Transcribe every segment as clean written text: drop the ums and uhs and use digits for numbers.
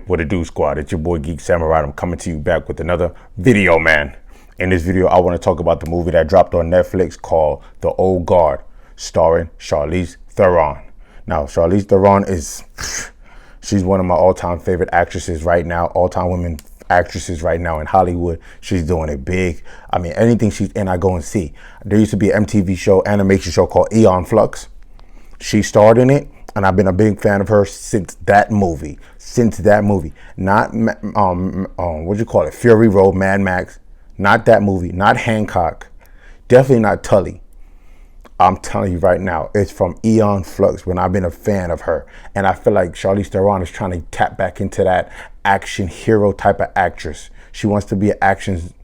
What it do, squad? It's your boy Geek Samurai. I'm coming to you back with another video, man. In this video, I want to talk about the movie that dropped on Netflix called The Old Guard, starring Charlize Theron. Now, Charlize Theron she's one of my all-time favorite actresses right now, all-time women actresses right now in Hollywood. She's doing it big. I mean, anything she's in, I go and see. There used to be an MTV show, animation show called Aeon Flux. She starred in it. And I've been a big fan of her since that movie. Not, what you call it? Fury Road, Mad Max. Not that movie. Not Hancock. Definitely not Tully. I'm telling you right now, it's from Aeon Flux when I've been a fan of her. And I feel like Charlize Theron is trying to tap back into that action hero type of actress. She wants to be an action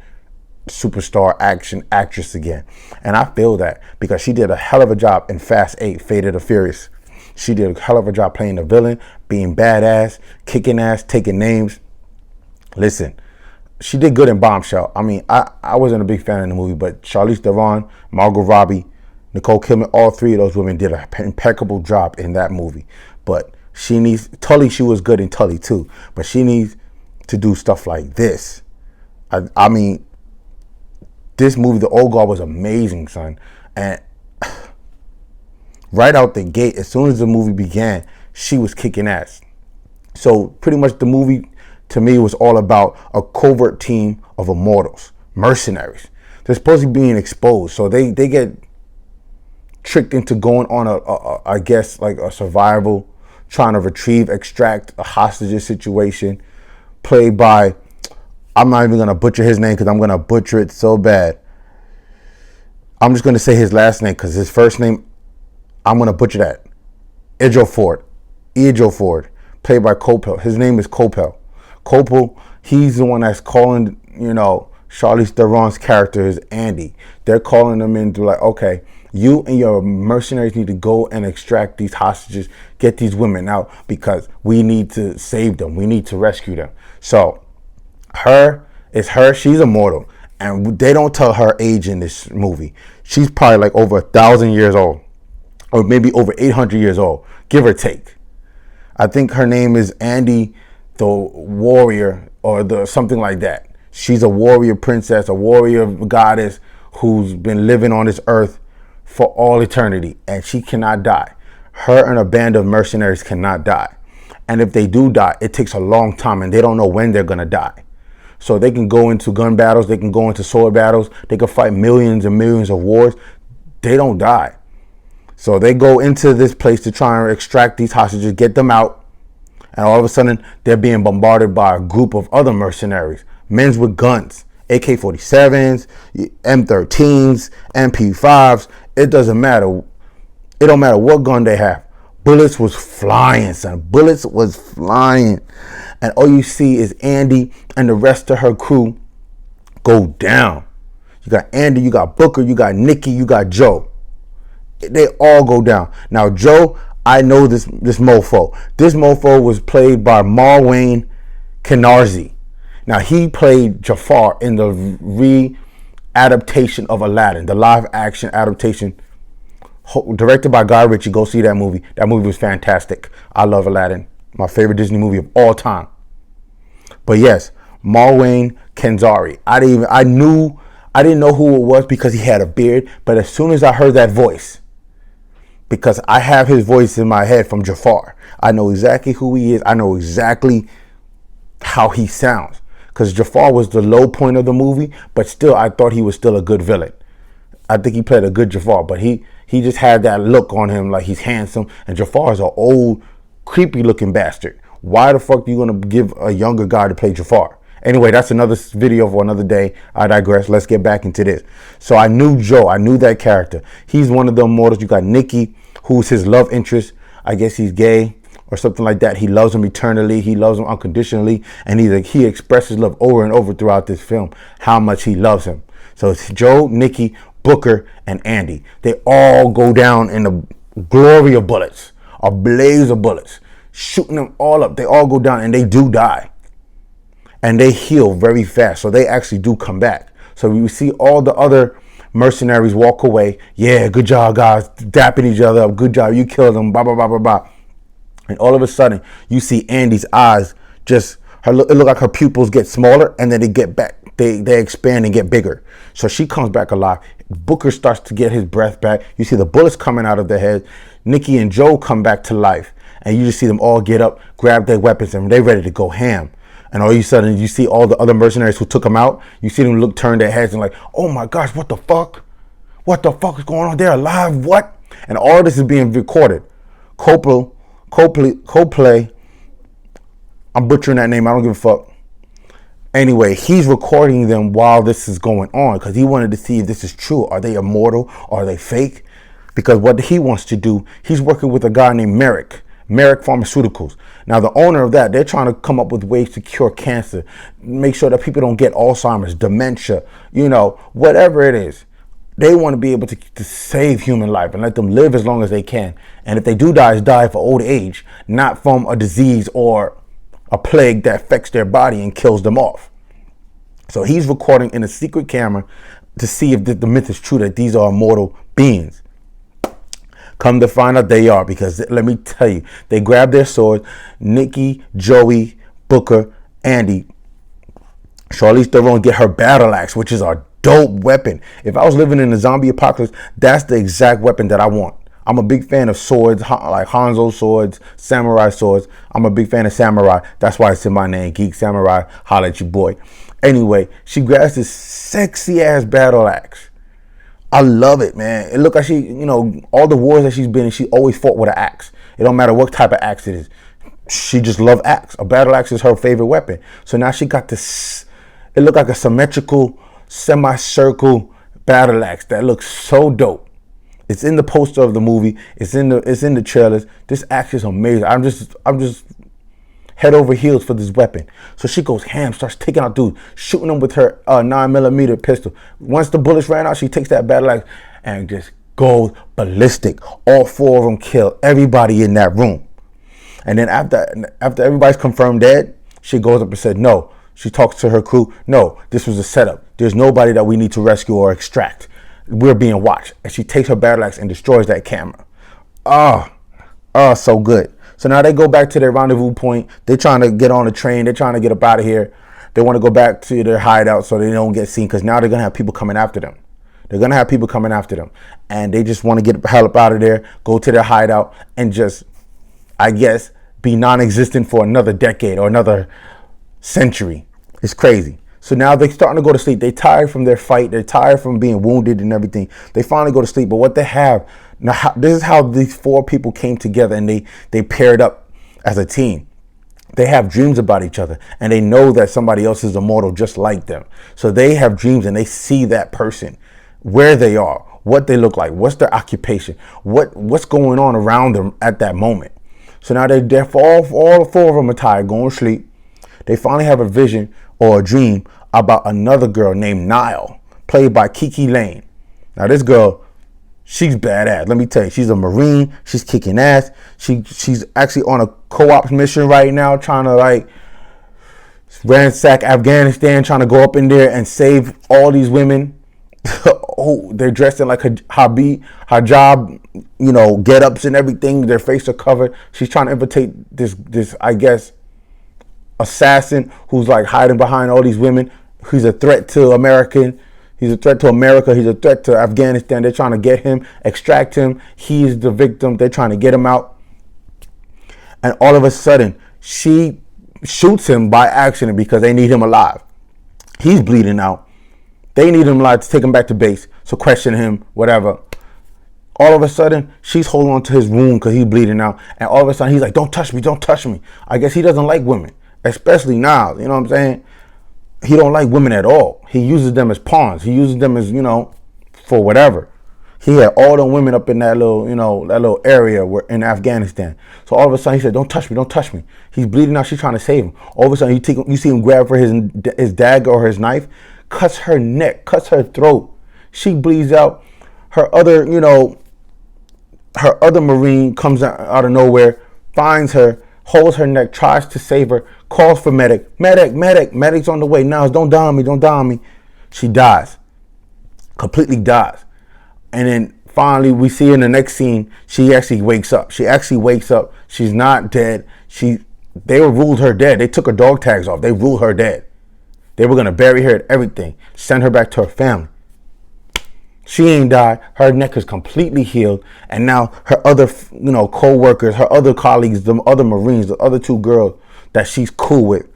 superstar, action actress again. And I feel that because she did a hell of a job in Fast 8, Fate of the Furious. She did a hell of a job playing the villain, being badass, kicking ass, taking names. Listen, she did good in Bombshell. I mean, I wasn't a big fan of the movie, but Charlize Theron, Margot Robbie, Nicole Kidman, all three of those women did an impeccable job in that movie. But she needs, Tully, she was good in Tully too, but she needs to do stuff like this. I mean, this movie, The Old Guard, was amazing, son. And right out the gate, as soon as the movie began, she was kicking ass. So pretty much the movie, to me, was all about a covert team of immortals, mercenaries. They're supposed to be being exposed. So they get tricked into going on I guess, like a survival, trying to extract a hostage situation, played by, I'm not even going to butcher his name because I'm going to butcher it so bad. I'm just going to say his last name because his first name, I'm going to butcher that. Ejiofor Ford, played by Kopel. His name is Kopel. Kopel, he's the one that's calling, Charlize Theron's character is Andy. They're calling them in to like, okay, you and your mercenaries need to go and extract these hostages, get these women out because we need to save them. We need to rescue them. So she's immortal. And they don't tell her age in this movie. She's probably like over 1,000 years old. Or maybe over 800 years old, give or take. I think her name is Andy the Warrior or something like that. She's a warrior princess, a warrior goddess who's been living on this earth for all eternity, and she cannot die. Her and a band of mercenaries cannot die. And if they do die, it takes a long time, and they don't know when they're going to die. So they can go into gun battles, they can go into sword battles, they can fight millions and millions of wars. They don't die. So they go into this place to try and extract these hostages, get them out. And all of a sudden, they're being bombarded by a group of other mercenaries. Men with guns, AK-47s, M13s, MP5s. It doesn't matter. It don't matter what gun they have. Bullets was flying, son. Bullets was flying. And all you see is Andy and the rest of her crew go down. You got Andy, you got Booker, you got Nikki, you got Joe. They all go down. Now, Joe, I know this mofo. This mofo was played by Marwan Kenarzi. Now, he played Jafar in the re-adaptation of Aladdin, the live-action adaptation directed by Guy Ritchie. Go see that movie. That movie was fantastic. I love Aladdin. My favorite Disney movie of all time. But yes, Marwan Kenarzi. I didn't know who it was because he had a beard. But as soon as I heard that voice, because I have his voice in my head from Jafar, I know exactly who he is. I know exactly how he sounds. Because Jafar was the low point of the movie, but still, I thought he was still a good villain. I think he played a good Jafar, but he just had that look on him like he's handsome. And Jafar is an old, creepy-looking bastard. Why the fuck are you going to give a younger guy to play Jafar? Anyway, that's another video for another day. I digress. Let's get back into this. So I knew Joe. I knew that character. He's one of the immortals. You got Nikki, who's his love interest. I guess he's gay or something like that. He loves him eternally. He loves him unconditionally. And he expresses love over and over throughout this film, how much he loves him. So it's Joe, Nikki, Booker, and Andy. They all go down in the glory of bullets, a blaze of bullets, shooting them all up. They all go down and they do die. And they heal very fast. So they actually do come back. So we see all the other mercenaries walk away. Yeah, good job, guys. Dapping each other up. Good job. You killed them. Blah, blah, blah, blah, blah. And all of a sudden, you see Andy's eyes Just it look like her pupils get smaller and then they get back. They expand and get bigger. So she comes back alive. Booker starts to get his breath back. You see the bullets coming out of their head. Nikki and Joe come back to life. And you just see them all get up, grab their weapons, and they're ready to go ham. And all of a sudden, you see all the other mercenaries who took them out. You see them turn their heads and like, oh my gosh, what the fuck? What the fuck is going on? They're alive, what? And all this is being recorded. Copley, I'm butchering that name, I don't give a fuck. Anyway, he's recording them while this is going on because he wanted to see if this is true. Are they immortal? Are they fake? Because what he wants to do, he's working with a guy named Merrick Pharmaceuticals. Now, the owner of that, they're trying to come up with ways to cure cancer, make sure that people don't get Alzheimer's, dementia, whatever it is. They want to be able to save human life and let them live as long as they can. And if they do die for old age, not from a disease or a plague that affects their body and kills them off. So he's recording in a secret camera to see if the myth is true that these are immortal beings. Come to find out they are, because let me tell you, they grab their swords. Nikki, Joey, Booker, Andy, Charlize Theron get her battle axe, which is a dope weapon. If I was living in a zombie apocalypse, that's the exact weapon that I want. I'm a big fan of swords, like Hanzo swords, samurai swords. I'm a big fan of samurai. That's why it's in my name, Geek Samurai. Holla at your boy. Anyway, she grabs this sexy ass battle axe. I love it, man. It look like she, all the wars that she's been in, she always fought with an axe. It don't matter what type of axe it is. She just love axe. A battle axe is her favorite weapon. So now she got this, it looked like a symmetrical, semicircle battle axe that looks so dope. It's in the poster of the movie. It's in the trailers. This axe is amazing. I'm just head over heels for this weapon. So she goes ham, starts taking out dudes, shooting them with her 9mm pistol. Once the bullets ran out, she takes that battle axe and just goes ballistic. All 4 of them kill everybody in that room. And then after everybody's confirmed dead, she goes up and said, no. She talks to her crew. No, this was a setup. There's nobody that we need to rescue or extract. We're being watched. And she takes her battle axe and destroys that camera. So good. So now they go back to their rendezvous point. They're trying to get on a train. They're trying to get up out of here. They want to go back to their hideout so they don't get seen, because now they're going to have people coming after them. And they just want to get the hell up out of there, go to their hideout, and just, I guess, be non-existent for another decade or another century. It's crazy. So now they're starting to go to sleep. They're tired from their fight. They're tired from being wounded and everything. They finally go to sleep. But what they have, now this is how these 4 people came together and they paired up as a team. They have dreams about each other, and they know that somebody else is immortal just like them. So they have dreams and they see that person, where they are, what they look like, what's their occupation, what's going on around them at that moment. So now they're all 4 of them are tired, going to sleep. They finally have a vision or a dream about another girl named Nile, played by Kiki Lane. Now this girl, she's badass. Let me tell you, she's a Marine. She's kicking ass. She's actually on a co-op mission right now, trying to ransack Afghanistan, trying to go up in there and save all these women. Oh, they're dressed in like hijab, get-ups and everything. Their faces are covered. She's trying to infiltrate this, I guess, assassin who's hiding behind all these women. He's a threat to America. He's a threat to Afghanistan. They're trying to get him, extract him. He's the victim. They're trying to get him out. And all of a sudden, she shoots him by accident because they need him alive. He's bleeding out. They need him alive to take him back to base. So question him, whatever. All of a sudden, she's holding on to his wound because he's bleeding out. And all of a sudden, he's like, don't touch me, don't touch me. I guess he doesn't like women, especially now. You know what I'm saying? He don't like women at all. He uses them as pawns. He uses them as, for whatever. He had all the women up in that little area where in Afghanistan. So all of a sudden he said, don't touch me, don't touch me. He's bleeding out. She's trying to save him. All of a sudden you see him grab for his dagger or his knife, cuts her neck, cuts her throat. She bleeds out. Her other Marine comes out of nowhere, finds her, holds her neck, tries to save her, calls for medic. Medic's on the way. Now, don't die on me. She dies. Completely dies. And then finally we see in the next scene, she actually wakes up. She's not dead. She They ruled her dead. They took her dog tags off. They ruled her dead. They were going to bury her and everything. Send her back to her family. She ain't died. Her neck is completely healed. And now her other, co-workers, her other colleagues, the other Marines, the other two girls that she's cool with,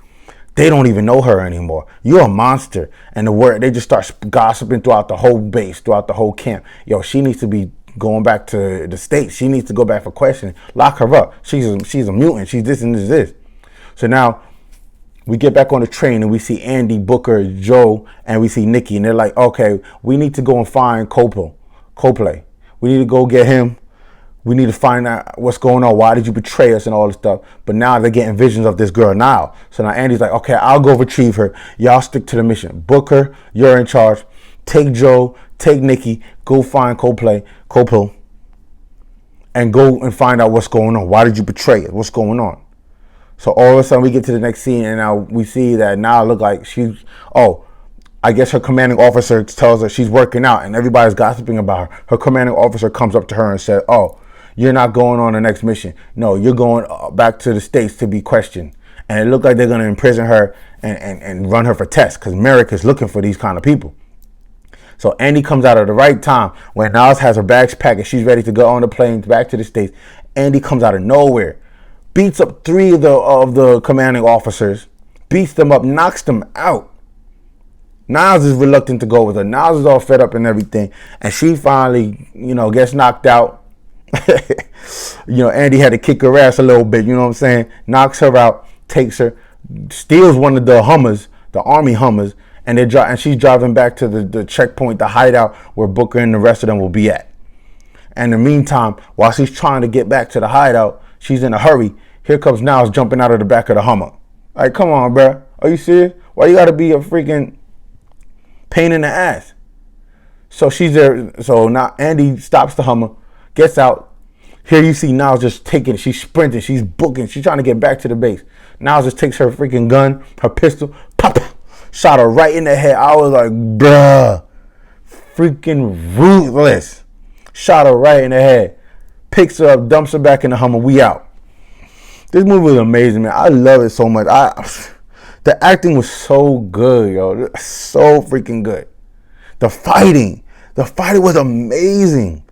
they don't even know her anymore. You're a monster. And they just start gossiping throughout the whole base, throughout the whole camp. Yo, she needs to be going back to the States. She needs to go back for questioning. Lock her up. She's a mutant. She's this and this. So now we get back on the train and we see Andy, Booker, Joe, and we see Nikki. And they're like, okay, we need to go and find Copley. We need to go get him. We need to find out what's going on. Why did you betray us and all this stuff? But now they're getting visions of this girl now. So now Andy's like, okay, I'll go retrieve her. Y'all stick to the mission. Booker, you're in charge. Take Joe, take Nikki, go find Copley, and go and find out what's going on. Why did you betray us? What's going on? So all of a sudden we get to the next scene and now we see that now it look like I guess her commanding officer tells her she's working out and everybody's gossiping about her. Her commanding officer comes up to her and said, oh, you're not going on the next mission. No, you're going back to the States to be questioned. And it looked like they're going to imprison her and run her for tests because Merrick is looking for these kind of people. So Andy comes out at the right time when Niles has her bags packed and she's ready to go on the plane back to the States. Andy comes out of nowhere, beats up 3 of the commanding officers, beats them up, knocks them out. Niles is reluctant to go with her. Niles is all fed up and everything. And she finally, gets knocked out. Andy had to kick her ass a little bit, you know what I'm saying? Knocks her out, takes her, steals one of the Hummers, the Army Hummers, and she's driving back to the checkpoint, the hideout where Booker and the rest of them will be at. And in the meantime, while she's trying to get back to the hideout, she's in a hurry. Here comes Niles jumping out of the back of the Hummer. Like, come on, bro. Are you serious? Why you gotta be a freaking pain in the ass? So she's there. So now Andy stops the Hummer, gets out. Here you see Niles just taking it. She's sprinting. She's booking. She's trying to get back to the base. Niles just takes her freaking gun, her pistol, pop, shot her right in the head. I was like, bruh, freaking ruthless. Shot her right in the head. Picks her up, dumps her back in the Hummer. We out. This movie was amazing, man. I love it so much. The acting was so good, yo. So freaking good. The fighting was amazing.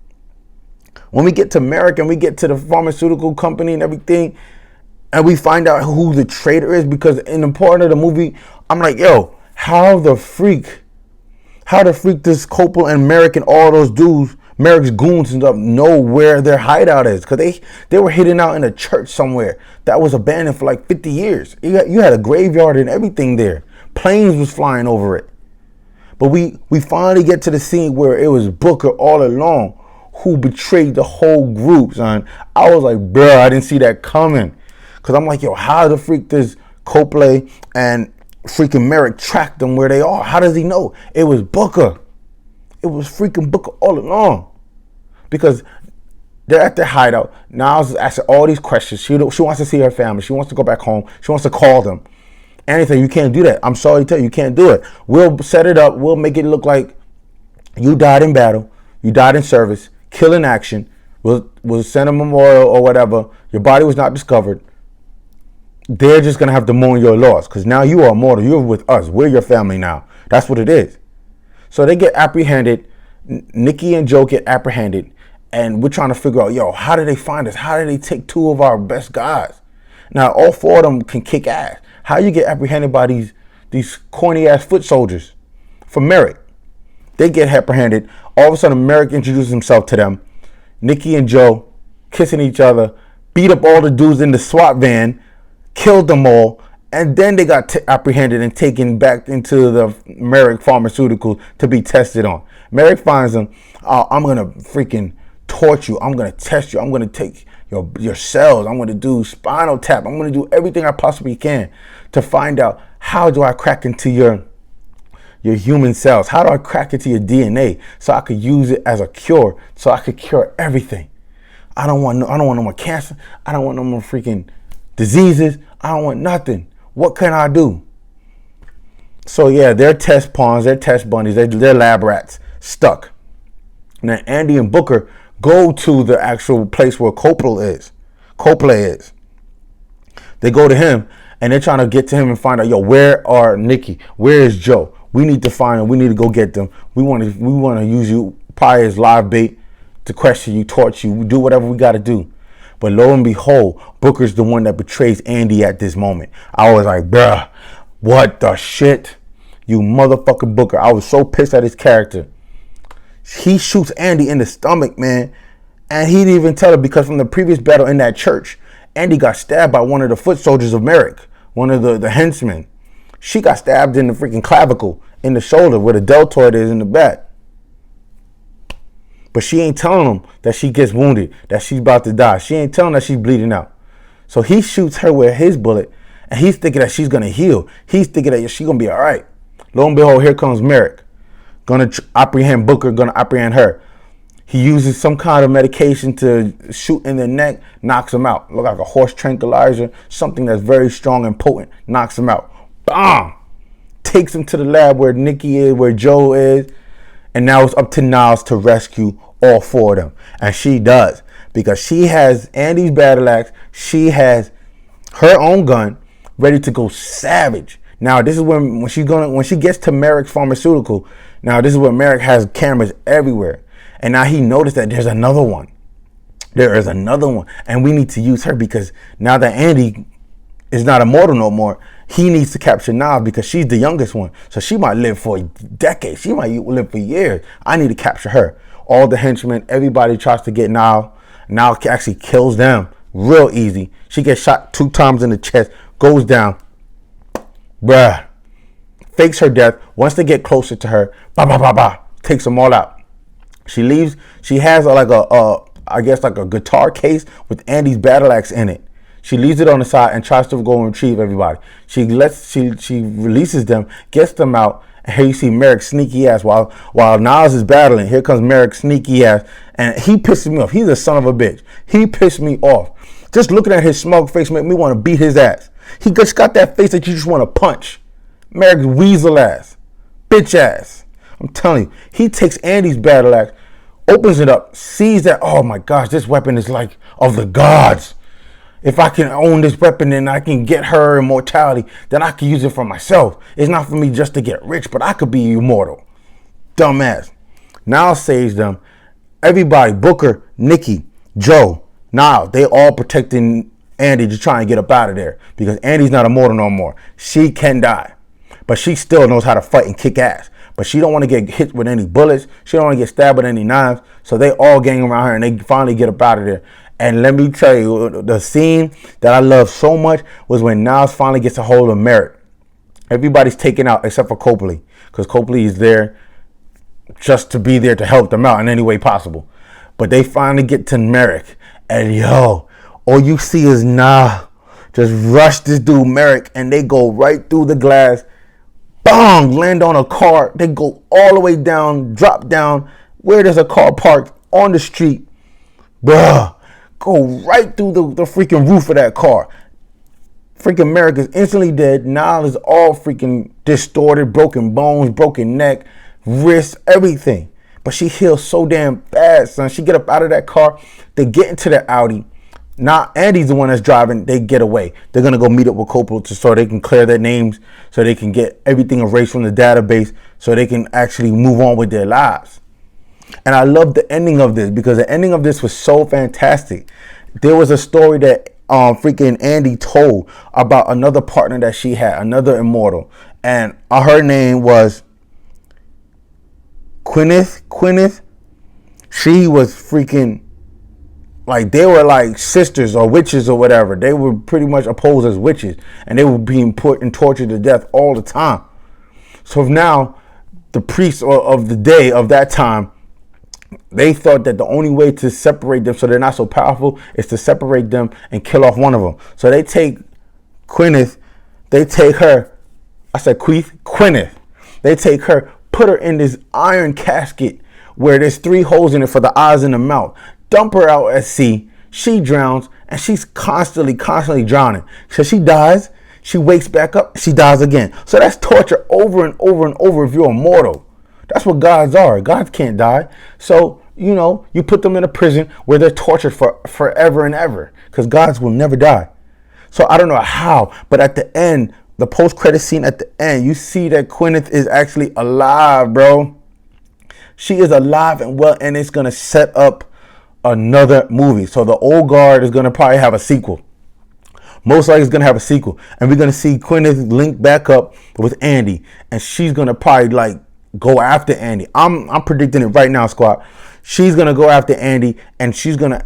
When we get to Merrick and we get to the pharmaceutical company and everything, and we find out who the traitor is, because in the part of the movie, I'm like, yo, how the freak this Copel and Merrick and all those dudes, Merrick's goons, know where their hideout is? Because they were hidden out in a church somewhere that was abandoned for like 50 years. You had a graveyard and everything there. Planes was flying over it. But we finally get to the scene where it was Booker all along who betrayed the whole group, son. I was like, bro, I didn't see that coming. Because I'm like, yo, how the freak does Copley and freaking Merrick track them where they are? How does he know? It was Booker. It was freaking Booker all along. Because they're at their hideout. Niles is asking all these questions. She wants to see her family. She wants to go back home. She wants to call them. Anything, you can't do that. I'm sorry to tell you, you can't do it. We'll set it up. We'll make it look like you died in battle. You died in service. Kill in action. We'll send a memorial or whatever. Your body was not discovered. They're just going to have to mourn your loss. Because now you are immortal. You're with us. We're your family now. That's what it is. So they get apprehended. Nikki and Joe get apprehended. And we're trying to figure out, yo, how did they find us? How did they take 2 of our best guys? Now, all 4 of them can kick ass. How you get apprehended by these corny ass foot soldiers? From Merrick. They get apprehended. All of a sudden, Merrick introduces himself to them. Nikki and Joe kissing each other, beat up all the dudes in the SWAT van, killed them all, and then they got apprehended and taken back into the Merrick Pharmaceuticals to be tested on. Merrick finds them. I'm going to freaking torture you. I'm going to test you. I'm going to take your cells. I'm going to do spinal tap. I'm going to do everything I possibly can to find out how do I crack into your human cells. How do I crack into your DNA so I could use it as a cure, so I could cure everything? I don't want no more cancer. I don't want no more freaking diseases. I don't want nothing. What can I do? So yeah, they're test pawns, they're test bunnies, they're lab rats stuck. Now Andy and Booker go to the actual place where Copley is. They go to him and they're trying to get to him and find out, yo, where are Nikki? Where is Joe? We need to find them. We need to go get them. We want to use you probably as live bait to question you, torture you, do whatever we got to do. But lo and behold, Booker's the one that betrays Andy at this moment. I was like, bruh, what the shit? You motherfucking Booker. I was so pissed at his character. He shoots Andy in the stomach, man. And he didn't even tell her, because from the previous battle in that church, Andy got stabbed by one of the foot soldiers of Merrick, one of the henchmen. She got stabbed in the freaking clavicle, in the shoulder, where the deltoid is in the back. But she ain't telling him that she gets wounded, that she's about to die. She ain't telling that she's bleeding out. So he shoots her with his bullet, and he's thinking that she's going to heal. He's thinking that she's going to be all right. Lo and behold, here comes Merrick. Going to apprehend Booker, going to apprehend her. He uses some kind of medication to shoot in the neck, knocks him out. Look like a horse tranquilizer, something that's very strong and potent, knocks him out. Bam! Takes him to the lab where Nikki is, where Joe is. And now it's up to Niles to rescue all four of them. And she does. Because she has Andy's battle axe. She has her own gun ready to go savage. Now, this is when she gets to Merrick's pharmaceutical. Now, this is where Merrick has cameras everywhere. And now he noticed that there's another one. There is another one. And we need to use her, because now that Andy is not immortal no more, he needs to capture Niles, because she's the youngest one. So she might live for decades. She might live for years. I need to capture her. All the henchmen, everybody tries to get Niles. Niles actually kills them real easy. She gets shot 2 times in the chest, goes down. Bruh. Fakes her death. Once they get closer to her, takes them all out. She leaves. She has I guess like a guitar case with Andy's battle axe in it. She leaves it on the side and tries to go and retrieve everybody. She releases them, gets them out, and here you see Merrick's sneaky ass while Niles is battling. Here comes Merrick's sneaky ass, and he pisses me off. He's a son of a bitch. He pissed me off. Just looking at his smug face made me want to beat his ass. He just got that face that you just want to punch. Merrick's weasel ass, bitch ass. I'm telling you, he takes Andy's battle axe, opens it up, sees that, oh my gosh, this weapon is like of the gods. If I can own this weapon and I can get her immortality, then I can use it for myself. It's not for me just to get rich, but I could be immortal. Dumbass. Niles saves them. Everybody, Booker, Nikki, Joe, Niles, they all protecting Andy to try and get up out of there, because Andy's not immortal no more. She can die, but she still knows how to fight and kick ass. But she don't want to get hit with any bullets. She don't want to get stabbed with any knives. So they all gang around her and they finally get up out of there. And let me tell you, the scene that I love so much was when Niles finally gets a hold of Merrick. Everybody's taken out except for Copley, because Copley is there just to be there to help them out in any way possible. But they finally get to Merrick, and yo, all you see is just rush this dude Merrick, and they go right through the glass, bang, land on a car. They go all the way down, drop down where there's a car parked on the street, bruh. Go right through the freaking roof of that car. Freaking Merrick is instantly dead. Niles is all freaking distorted, broken bones, broken neck, wrists, everything. But she heals so damn bad, son. She get up out of that car. They get into the Audi. Now Andy's the one that's driving. They get away. They're going to go meet up with Coppola so they can clear their names, so they can get everything erased from the database, so they can actually move on with their lives. And I love the ending of this, because the ending of this was so fantastic. There was a story that freaking Andy told about another partner that she had, another immortal. And her name was Gwyneth. She was freaking, like, they were like sisters or witches or whatever. They were pretty much opposed as witches. And they were being put and tortured to death all the time. So now the priests of the day of that time, they thought that the only way to separate them so they're not so powerful is to separate them and kill off one of them. So they take Gwyneth, they take her, Gwyneth. They take her, put her in this iron casket where there's 3 holes in it for the eyes and the mouth, dump her out at sea, she drowns, and she's constantly drowning. So she dies, she wakes back up, she dies again. So that's torture over and over and over if you're immortal. That's what gods are. Gods can't die. So, you put them in a prison where they're tortured for forever and ever, because gods will never die. So I don't know how, but at the end, the post-credit scene at the end, you see that Gwyneth is actually alive, bro. She is alive and well, and it's gonna set up another movie. So the Old Guard is gonna probably have a sequel. Most likely it's gonna have a sequel, and we're gonna see Gwyneth link back up with Andy, and she's gonna probably like go after Andy. I'm predicting it right now, squad. She's gonna go after Andy, and she's gonna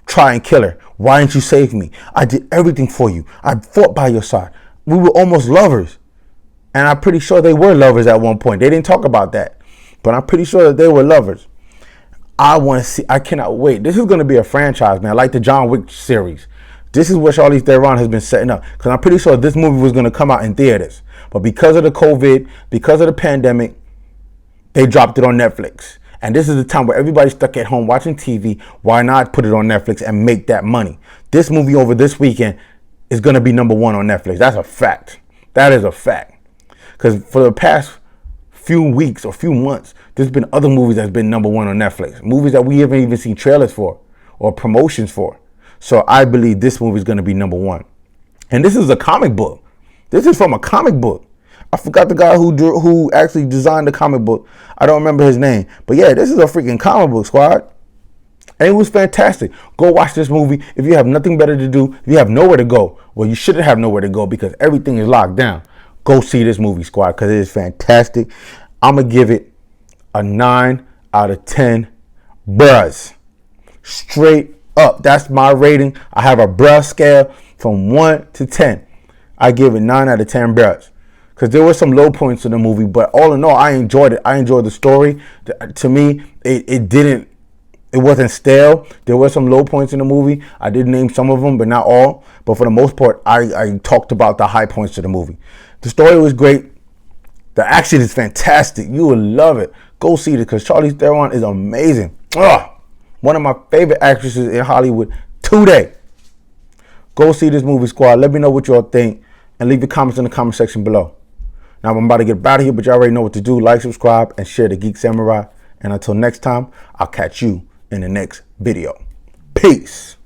try and kill her. Why didn't you save me? I did everything for you. I fought by your side. We were almost lovers, and I'm pretty sure they were lovers at one point. They didn't talk about that, but I'm pretty sure that they were lovers. I want to see. I cannot wait. This is gonna be a franchise, man, like the John Wick series. This is what Charlize Theron has been setting up, because I'm pretty sure this movie was going to come out in theaters. But because of the COVID, because of the pandemic, they dropped it on Netflix. And this is the time where everybody's stuck at home watching TV. Why not put it on Netflix and make that money? This movie over this weekend is going to be #1 on Netflix. That's a fact. That is a fact. Because for the past few weeks or few months, there's been other movies that's been #1 on Netflix. Movies that we haven't even seen trailers for or promotions for. So I believe this movie is going to be #1. And this is a comic book. This is from a comic book. I forgot the guy who actually designed the comic book. I don't remember his name. But yeah, this is a freaking comic book, squad. And it was fantastic. Go watch this movie. If you have nothing better to do, if you have nowhere to go, well, you shouldn't have nowhere to go because everything is locked down. Go see this movie, squad, because it is fantastic. I'm going to give it a 9 out of 10 bruhs. Straight up. That's my rating. I have a bruh scale from 1 to 10. I give it 9 out of 10 bruhs. Because there were some low points in the movie, but all in all, I enjoyed it. I enjoyed the story. To me, it wasn't stale. There were some low points in the movie. I did name some of them, but not all. But for the most part, I talked about the high points of the movie. The story was great. The action is fantastic. You will love it. Go see it because Charlize Theron is amazing. Ugh. One of my favorite actresses in Hollywood today. Go see this movie, squad. Let me know what y'all think and leave your comments in the comment section below. Now, I'm about to get out of here, but y'all already know what to do. Like, subscribe, and share the Geek Samurai. And until next time, I'll catch you in the next video. Peace.